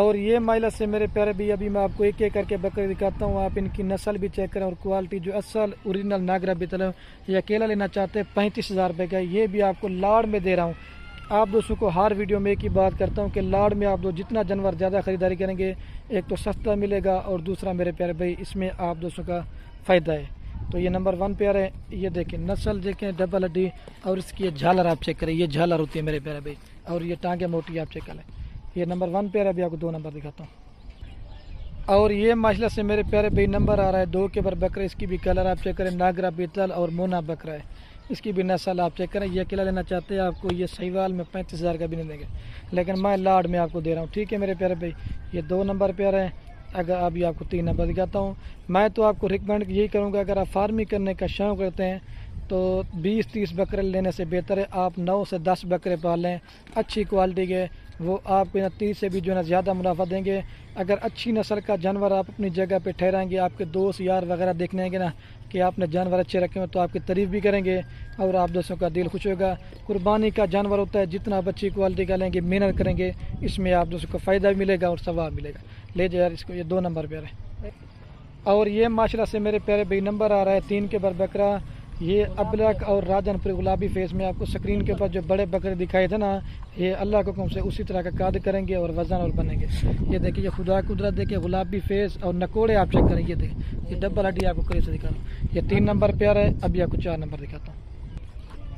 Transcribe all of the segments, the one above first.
اور یہ مائلہ سے میرے پیارے بھی ابھی میں آپ کو ایک ایک کر کے بکرے دکھاتا ہوں. آپ ان کی نسل بھی چیک کریں اور کوالٹی جو اصل اوریجنل ناگرا بیتل ہے. یہ اکیلا لینا چاہتے ہیں 35,000 روپے کا. یہ بھی آپ کو لاڑ میں دے رہا ہوں. آپ دوستوں کو ہر ویڈیو میں ایک ہی بات کرتا ہوں کہ لاڑ میں آپ جتنا جانور زیادہ خریداری کریں گے ایک تو سستا ملے گا اور دوسرا میرے پیارے بھائی اس میں آپ دوستوں کا فائدہ ہے. تو یہ نمبر 1 پیار ہے. یہ دیکھیں نسل دیکھیں ڈبل ہڈی اور اس کی یہ جھالر آپ چیک کریں. یہ جھالر ہوتی ہے میرے پیارے بھائی اور یہ ٹانگیں موٹی آپ چیک کریں. یہ نمبر 1 پیار ہے. ابھی آپ کو 2 نمبر دکھاتا ہوں. اور یہ ماشاءاللہ سے میرے پیارے بھائی نمبر آ رہا ہے 2 کے اوپر بکرے. اس کی بھی کلر آپ چیک کریں ناگرا بیتل اور مونا بکرا ہے. اس کی بھی نسل آپ چیک کریں. یہ اکیلا لینا چاہتے ہیں آپ کو یہ سہیوال میں 35,000 کا بھی نہیں دیں گے لیکن میں لاڑ میں آپ کو دے رہا ہوں. ٹھیک ہے میرے پیارے بھائی. یہ 2 نمبر پیار ہے. اگر ابھی آپ کو 3 نمبر دکھاتا ہوں. میں تو آپ کو ریکمینڈ یہی کروں گا اگر آپ فارمنگ کرنے کا شوق کرتے ہیں تو 20-30 بکرے لینے سے بہتر ہے آپ 9 سے 10 بکرے پال لیں اچھی کوالٹی کے. وہ آپ کو 30 سے بھی جو ہے نا زیادہ منافع دیں گے. اگر اچھی نسل کا جانور آپ اپنی جگہ پہ ٹھہرائیں گے آپ کے دوست یار وغیرہ دیکھنے آئیں گے نا کہ آپ نے جانور اچھے رکھے ہوں تو آپ کی تعریف بھی کریں گے اور آپ دوستوں کا دل خوش ہوگا. قربانی کا جانور ہوتا ہے جتنا آپ اچھی کوالٹی کا لیں گے محنت کریں گے اس میں آپ دوستوں کو فائدہ بھی ملے گا اور ثواب ملے گا. لے جائے یار اس کو. یہ 2 نمبر پہ ہے. اور یہ ماشاءاللہ سے میرے پیارے بھائی نمبر آ رہا ہے 3 کے اوپر بکرا. یہ ابلک اور راجن پور گلابی فیس میں آپ کو سکرین کے اوپر جو بڑے بکرے دکھائے تھے نا یہ اللہ کے حکم سے اسی طرح کا قاد کریں گے اور وزن اور بنیں گے. یہ دیکھیے یہ خدا قدرت دیکھیں گلابی فیس اور نکوڑے آپ چیک کریں. یہ دیکھیں یہ ڈبل ہڈی آپ کو قریب سے دکھا رہا ہوں. یہ 3 نمبر پیار ہے. ابھی آپ کو 4 نمبر دکھاتا ہوں.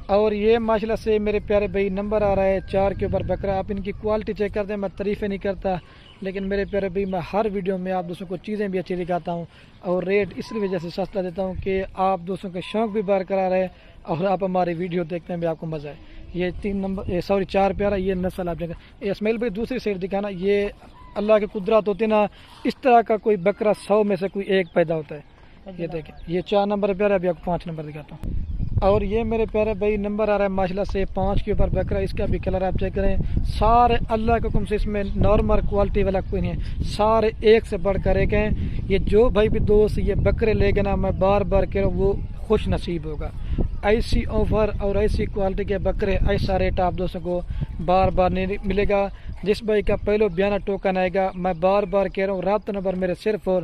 اور یہ ماشاءاللہ سے میرے پیارے بھائی نمبر آ رہا ہے 4 کے اوپر بکرا. آپ ان کی کوالٹی چیک کر دیں. میں تعریفیں نہیں کرتا لیکن میرے پیارے بھائی میں ہر ویڈیو میں آپ دوستوں کو چیزیں بھی اچھی دکھاتا ہوں اور ریٹ اس وجہ سے سستا دیتا ہوں کہ آپ دوستوں کا شوق بھی برقرار ہے اور آپ ہماری ویڈیو دیکھنے میں آپ کو مزہ ہے. یہ 3 نمبر 4 پیارا. یہ نسل آپ دیکھیں. اسماعیل بھائی دوسری سائڈ دکھانا. یہ اللہ کی قدرت ہوتی ہے نا اس طرح کا کوئی بکرا 100 میں سے کوئی ایک پیدا ہوتا ہے. یہ دیکھیں یہ 4 نمبر پیارا. ابھی آپ کو 5 نمبر دکھاتا ہوں. اور یہ میرے پیارے بھائی نمبر آ رہا ہے ماشاءاللہ سے 5 کے اوپر بکرا. اس کا بھی کلر آپ چیک کریں. سارے اللہ کے حکم سے اس میں نارمل کوالٹی والا کوئی نہیں ہے. سارے ایک سے بڑھ کر ایک ہیں. یہ جو بھائی بھی دوست یہ بکرے لے گا نا میں بار بار کہہ رہا ہوں وہ خوش نصیب ہوگا. ایسی آفر اور ایسی کوالٹی کے بکرے ایسا ریٹ آپ دوستوں کو بار بار نہیں ملے گا. جس بھائی کا پہلو بیانہ ٹوکن آئے گا میں بار بار کہہ رہا ہوں رابطہ نمبر میرے صرف اور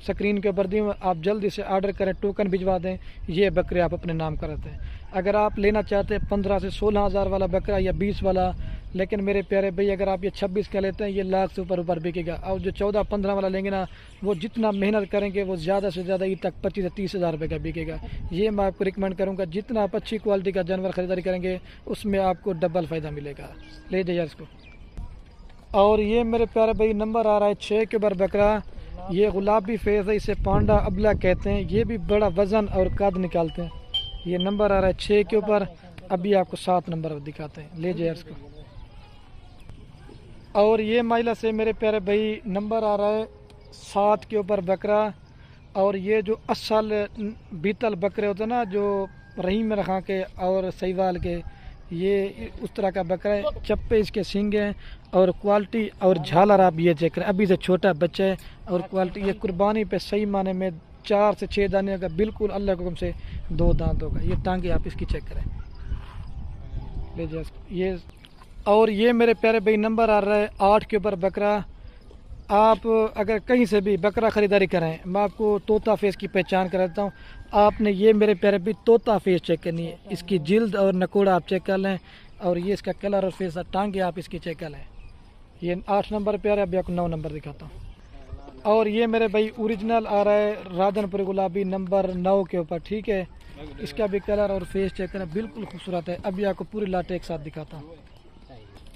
سکرین کے اوپر دوں. آپ جلدی سے آرڈر کریں ٹوکن بھجوا دیں. یہ بکرے آپ اپنے نام کرتے ہیں. اگر آپ لینا چاہتے ہیں 15 سے 16 ہزار والا بکرا یا 20 والا لیکن میرے پیارے بھائی اگر آپ یہ 26 کا لیتے ہیں یہ لاکھ سے اوپر بکے گا. اور جو 14-15 والا لیں گے نا وہ جتنا محنت کریں گے وہ زیادہ سے زیادہ عید تک 25 سے 30 ہزار روپے کا بکے گا. یہ میں آپ کو ریکمینڈ کروں گا جتنا آپ اچھی کوالٹی کا جانور خریداری کریں گے اس میں آپ کو ڈبل فائدہ ملے گا. لے جائیے اس کو. اور یہ میرے پیارے بھائی نمبر آ رہا ہے 6 کے اوپر بکرا. یہ گلابی فیس ہے اسے پانڈا ابلا کہتے ہیں. یہ بھی بڑا وزن اور قد نکالتے ہیں. یہ نمبر آ رہا ہے 6 کے اوپر. ابھی آپ کو 7 نمبر دکھاتے ہیں. لے جائیے اس کو. اور یہ مائلہ سے میرے پیارے بھائی نمبر آ رہا ہے 7 کے اوپر بکرا. اور یہ جو اصل بیتل بکرے ہوتے ہیں نا جو رحیم میں رکھا کے اور سہیوال کے یہ اس طرح کا بکرا ہے. چپے اس کے سینگ ہیں اور کوالٹی اور جھالر آپ یہ چیک کریں. ابھی سے چھوٹا بچہ ہے اور کوالٹی یہ قربانی پہ صحیح معنی میں 4 سے 6 دانے کا بالکل اللہ کے حکم سے 2 دانت ہوگا. یہ ٹانگیں آپ اس کی چیک کریں. لے جائے یہ. اور یہ میرے پیارے بھائی نمبر آ رہا ہے 8 کے اوپر بکرا. آپ اگر کہیں سے بھی بکرا خریداری کریں میں آپ کو طوطا فیس کی پہچان کراتا ہوں. آپ نے یہ میرے پیارے بھی طوطا فیس چیک کرنی ہے. اس کی جلد اور نکوڑا آپ چیک کر لیں اور یہ اس کا کلر اور فیس ٹانگیں آپ اس کی چیک کر لیں. یہ 8 نمبر پیارے. ابھی آپ کو 9 نمبر دکھاتا ہوں. اور یہ میرے بھائی اوریجنل آ رہا ہے راجن پور گلابی نمبر 9 کے اوپر. ٹھیک ہے اس کا بھی کلر اور فیس چیک کریں بالکل خوبصورت ہے. ابھی آپ کو پوری لاٹ ایک ساتھ دکھاتا ہوں.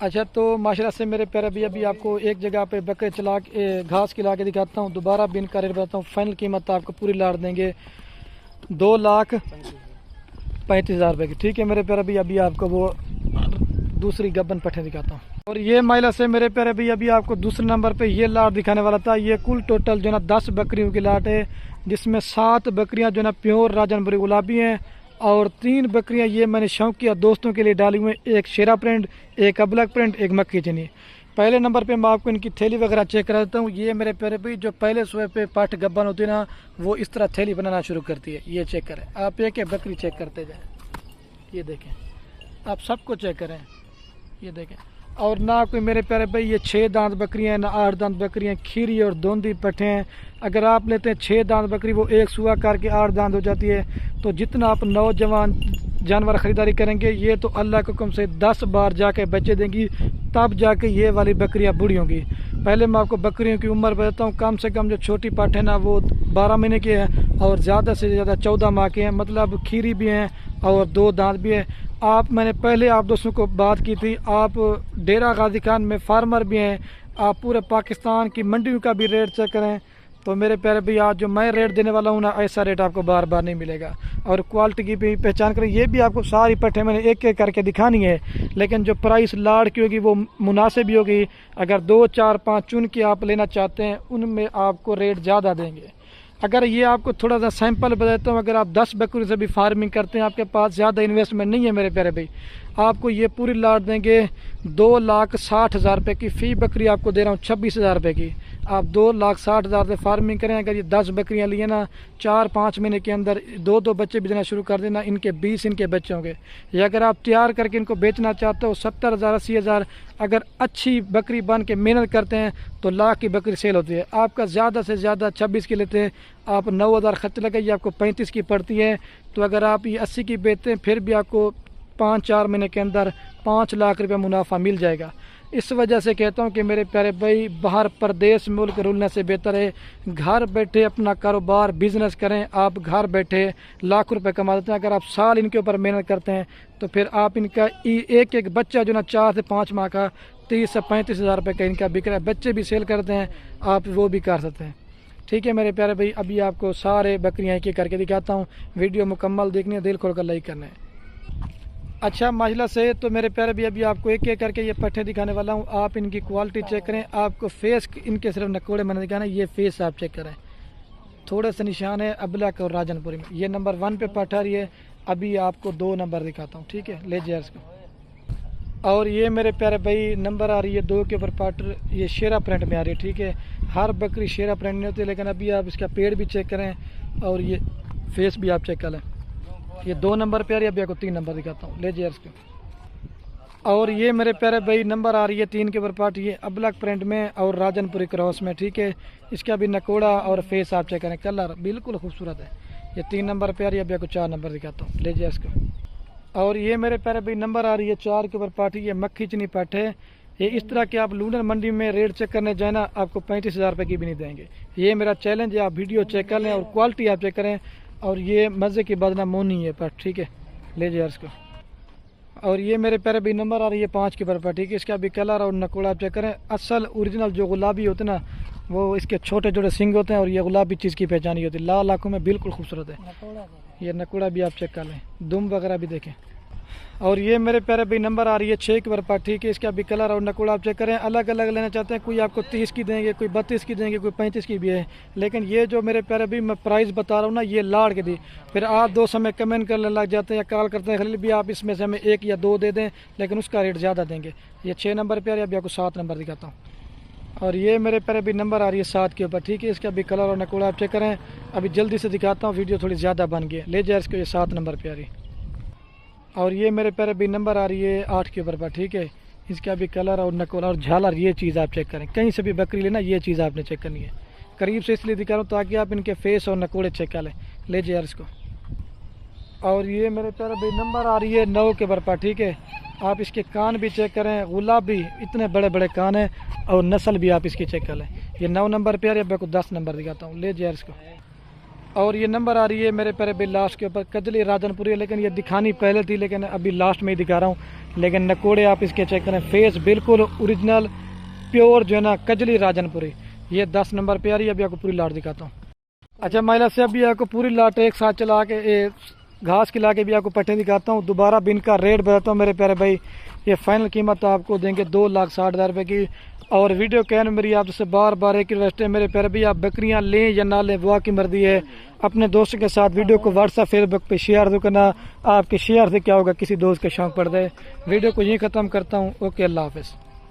اچھا تو ماشاءاللہ سے میرے پیارے بھی ابھی آپ کو ایک جگہ پہ بکرے چلا کے گھاس کھلا کے دکھاتا ہوں. دوبارہ بھی ان کا ریٹ بتاتا ہوں. فائنل قیمت آپ کو پوری لاٹ دیں گے 2,35,000 روپے کی. ٹھیک ہے میرے پیارے بھی ابھی آپ کو وہ دوسری گبن پٹھے دکھاتا ہوں. اور یہ مائلہ سے میرے پیارے بھی ابھی آپ کو دوسرے نمبر پہ یہ لاٹ دکھانے والا تھا. یہ کل ٹوٹل جو ہے نا 10 بکریوں کی لاٹ ہے جس میں 7 بکریاں جو ہے نا پیور راجن پوری گلابی ہیں اور 3 بکریاں یہ میں نے شوق کیا دوستوں کے لیے ڈالی ہوئی. ایک شیرا پرنٹ, ایک ابلک پرنٹ, ایک مکی چنی. پہلے نمبر پہ میں آپ کو ان کی تھیلی وغیرہ چیک کرا دیتا ہوں. یہ میرے پیارے بھی جو پہلے صبح پہ پاٹ گبن ہوتی ہے نا وہ اس طرح تھیلی بنانا شروع کرتی ہے. یہ چیک کریں آپ. ایک ایک بکری چیک کرتے جائیں. یہ دیکھیں آپ سب کو چیک کریں. یہ دیکھیں اور نہ کوئی میرے پیارے بھائی یہ 6 دانت بکریاں ہیں، نہ 8 دانت بکریاں، کھیری اور دوندی پٹھے ہیں۔ اگر آپ لیتے ہیں 6 دانت بکری، وہ ایک سوا کر کے 8 دانت ہو جاتی ہے، تو جتنا آپ نوجوان جانور خریداری کریں گے یہ تو اللہ کے حکم سے 10 بار جا کے بچے دیں گی، تب جا کے یہ والی بکریاں بوڑھی ہوں گی۔ پہلے میں آپ کو بکریوں کی عمر بتاتا ہوں، کم سے کم جو چھوٹی پاٹھ ہے نا وہ 12 مہینے کی ہے اور زیادہ سے زیادہ 14 ماہ کے ہیں، مطلب کھیری بھی ہیں اور 2 دانت بھی ہیں۔ میں نے پہلے آپ دوستوں کو بات کی تھی، آپ ڈیرہ غازی خان میں فارمر بھی ہیں، آپ پورے پاکستان کی منڈیوں کا بھی ریٹ چیک کریں تو میرے پیارے بھائی آج جو میں ریٹ دینے والا ہوں نا، ایسا ریٹ آپ کو بار بار نہیں ملے گا۔ اور کوالٹی کی بھی پہچان کریں، یہ بھی آپ کو ساری پٹھے میں نے ایک ایک کر کے دکھانی ہے، لیکن جو پرائس لاڑ کی ہوگی وہ مناسب ہی ہوگی۔ اگر 2 4 5 چن کے آپ لینا چاہتے ہیں ان میں آپ کو ریٹ زیادہ دیں گے۔ اگر یہ آپ کو تھوڑا سا سیمپل بتاتا ہوں، اگر آپ 10 بکری سے بھی فارمنگ کرتے ہیں، آپ کے پاس زیادہ انویسٹمنٹ نہیں ہے میرے پیارے بھائی، آپ کو یہ پوری لاٹ دیں گے 2,60,000 روپے کی، فی بکری آپ کو دے رہا ہوں 26,000 روپے کی۔ آپ 2,60,000 سے فارمنگ کریں، اگر یہ 10 بکریاں لیے نا 4-5 مہینے کے اندر 2 بچے بھی دینا شروع کر دینا، ان کے 20 ان کے بچے ہوں گے۔ یا اگر آپ تیار کر کے ان کو بیچنا چاہتے ہو 70,000 80,000، اگر اچھی بکری بن کے محنت کرتے ہیں تو لاکھ کی بکری سیل ہوتی ہے۔ آپ کا زیادہ سے زیادہ 26 کی لیتے ہیں، آپ 9,000 خرچ لگائیے، آپ کو 35 کی پڑتی ہے۔ تو اگر آپ یہ 80 کی بیچتے ہیں پھر بھی آپ کو 5-4 مہینے کے اندر 5 لاکھ روپے منافع مل جائے گا۔ اس وجہ سے کہتا ہوں کہ میرے پیارے بھائی باہر پردیس ملک رولنے سے بہتر ہے گھر بیٹھے اپنا کاروبار بزنس کریں۔ آپ گھر بیٹھے لاکھ روپے کما دیتے ہیں، اگر آپ سال ان کے اوپر محنت کرتے ہیں تو پھر آپ ان کا ایک ایک بچہ جو نا 4 سے 5 ماہ کا 30 سے 35,000 روپے کا ان کا بک رہا ہے، بچے بھی سیل کرتے ہیں، آپ وہ بھی کر سکتے ہیں۔ ٹھیک ہے میرے پیارے بھائی، ابھی آپ کو سارے بکریاں ایک ایک کر کے دکھاتا ہوں، ویڈیو مکمل دیکھنی ہے، دل کھول کر لائک کرنا ہے۔ اچھا ماشاءاللہ سے تو میرے پیارے بھی ابھی آپ کو ایک ایک کر کے یہ پٹھے دکھانے والا ہوں، آپ ان کی کوالٹی چیک کریں۔ آپ کو فیس ان کے صرف نکوڑے میں نے دکھانا ہے، یہ فیس آپ چیک کریں، تھوڑے سے نشان ہے ابلک اور راجن پوری میں۔ یہ نمبر 1 پہ پٹھ آ رہی ہے، ابھی آپ کو 2 نمبر دکھاتا ہوں، ٹھیک ہے، لے جائے اس کو۔ اور یہ میرے پیارے بھائی نمبر آ رہی ہے 2 کے اوپر پٹ، یہ شیرا پرنٹ میں آ رہی ہے، ٹھیک ہے۔ ہر بکری شیرا پرنٹ نہیں ہوتی، لیکن ابھی آپ اس کا پیڑ بھی چیک کریں اور یہ فیس بھی آپ چیک کر لیں۔ یہ 2 نمبر پہ آ رہی ہے، ابھی آپ کو 3 نمبر دکھاتا ہوں، لے جائے اس کو۔ اور یہ میرے پیارے بھائی نمبر آ رہی ہے 3 کے اوپر پاٹ، یہ ابلک پرنٹ میں اور راجن پوری کراس میں، ٹھیک ہے۔ اس کا بھی نکوڑا اور فیس آپ چیک کریں، کلر بالکل خوبصورت ہے۔ یہ 3 نمبر پہ آ رہی ہے، ابھی آپ کو 4 نمبر دکھاتا ہوں، لے جائے اس کو۔ اور یہ میرے پیارے بھائی نمبر آ رہی ہے 4 کے اوپر پاٹ، یہ مکھی چنی پٹ ہے۔ یہ اس طرح کے آپ لونر منڈی میں ریٹ چیک کرنے جائیں نا، آپ کو 35,000 روپے کی بھی نہیں دیں گے۔ یہ میرا چیلنج ہے، آپ ویڈیو چیک کر لیں اور کوالٹی آپ چیک کریں۔ اور یہ مزے کی بدنہ مونی ہے پٹ، ٹھیک ہے، لے جائے اس کو۔ اور یہ میرے پیارے بھی نمبر آ رہی ہے 5 کے اوپر، ٹھیک ہے۔ اس کا بھی کلر اور نکوڑا آپ چیک کریں، اصل اوریجنل جو گلابی ہوتے ہیں نا وہ اس کے چھوٹے چھوٹے سنگ ہوتے ہیں، اور یہ گلابی چیز کی پہچانی ہوتی ہے، لال آنکھوں میں بالکل خوبصورت ہے۔ یہ نکوڑا بھی آپ چیک کر لیں، دم وغیرہ بھی دیکھیں۔ اور یہ میرے پیارے بھی نمبر آ رہی ہے 6 کے اوپر، ٹھیک ہے۔ اس کا بھی کلر اور نکوڑا آپ چیک کریں، الگ الگ لینا چاہتے ہیں، کوئی آپ کو 30 کی دیں گے، کوئی 32 کی دیں گے، کوئی 35 کی بھی ہے، لیکن یہ جو میرے پیارے بھی میں پرائز بتا رہا ہوں نا، یہ لاڑ کے دی، پھر آپ 2 سمے کمنٹ کرنے لگ جاتے ہیں یا کال کرتے ہیں خلیل بھی آپ اس میں سے ہمیں 1 یا 2 دے دیں، لیکن اس کا ریٹ زیادہ دیں گے۔ یہ 6 نمبر پہ آ رہی ہے، ابھی آپ کو 7 نمبر دکھاتا ہوں۔ اور یہ میرے پیارے بھی نمبر آ رہی ہے 7 کے اوپر، ٹھیک ہے۔ اس کا بھی کلر اور نکوڑا آپ چیک کریں، ابھی جلدی سے دکھاتا ہوں، ویڈیو تھوڑی زیادہ بن گئی ہے، لے جائے اس کو۔ یہ 7 نمبر پہ آ رہی ہے۔ اور یہ میرے پیارے بھی نمبر آ رہی ہے 8 کے اوپر، ٹھیک ہے۔ اس کا بھی کلر اور نکوڑا اور جھالر، یہ چیز آپ چیک کریں، کہیں سے بھی بکری لینا یہ چیز آپ نے چیک کرنی ہے۔ قریب سے اس لیے دکھا رہا ہوں تاکہ آپ ان کے فیس اور نکوڑے چیک کر لیں، لے جائے اس کو۔ اور یہ میرے پیارے بھی نمبر آ رہی ہے 9 کے اوپر، ٹھیک ہے۔ آپ اس کے کان بھی چیک کریں، گلابی اتنے بڑے بڑے کان ہیں، اور نسل بھی آپ اس کی چیک کر لیں۔ یہ 9 نمبر پہ آ رہی ہے، ابھی کو 10 نمبر دکھاتا ہوں، لے جائے اس کو۔ اور یہ نمبر آ رہی ہے میرے پیارے بھی لاسٹ کے اوپر، کجلی راجن پوری ہے، لیکن یہ دکھانی پہلے تھی لیکن ابھی لاسٹ میں ہی دکھا رہا ہوں، لیکن نکوڑے آپ اس کے چیک کریں، فیس بالکل اوریجنل پیور جو ہے نا کجلی راجن پوری۔ یہ 10 نمبر پہ آ رہی ہے، ابھی آپ کو پوری لاٹ دکھاتا ہوں۔ اچھا مائلہ سے ابھی آپ کو پوری لاٹ ایک ساتھ چلا کے گھاس کھلا کے بھی آپ کو پٹھے دکھاتا ہوں، دوبارہ بھی ان کا ریٹ بتاتا ہوں میرے پیارے بھائی۔ یہ فائنل قیمت آپ کو دیں گے 2,60,000 روپے کی۔ اور ویڈیو کہنے میری آپ سے بار بار ایک ریکویسٹ ہے میرے پیارے بھائی، آپ بکریاں لیں یا نہ لیں وہ آپ کی مرضی ہے۔ اپنے دوستوں کے ساتھ ویڈیو کو واٹس ایپ فیس بک پہ شیئر دو کرنا، آپ کے شیئر سے کیا ہوگا کسی دوست کے شوق پڑ جائے۔ ویڈیو کو یہیں ختم کرتا ہوں، اوکے، اللہ حافظ۔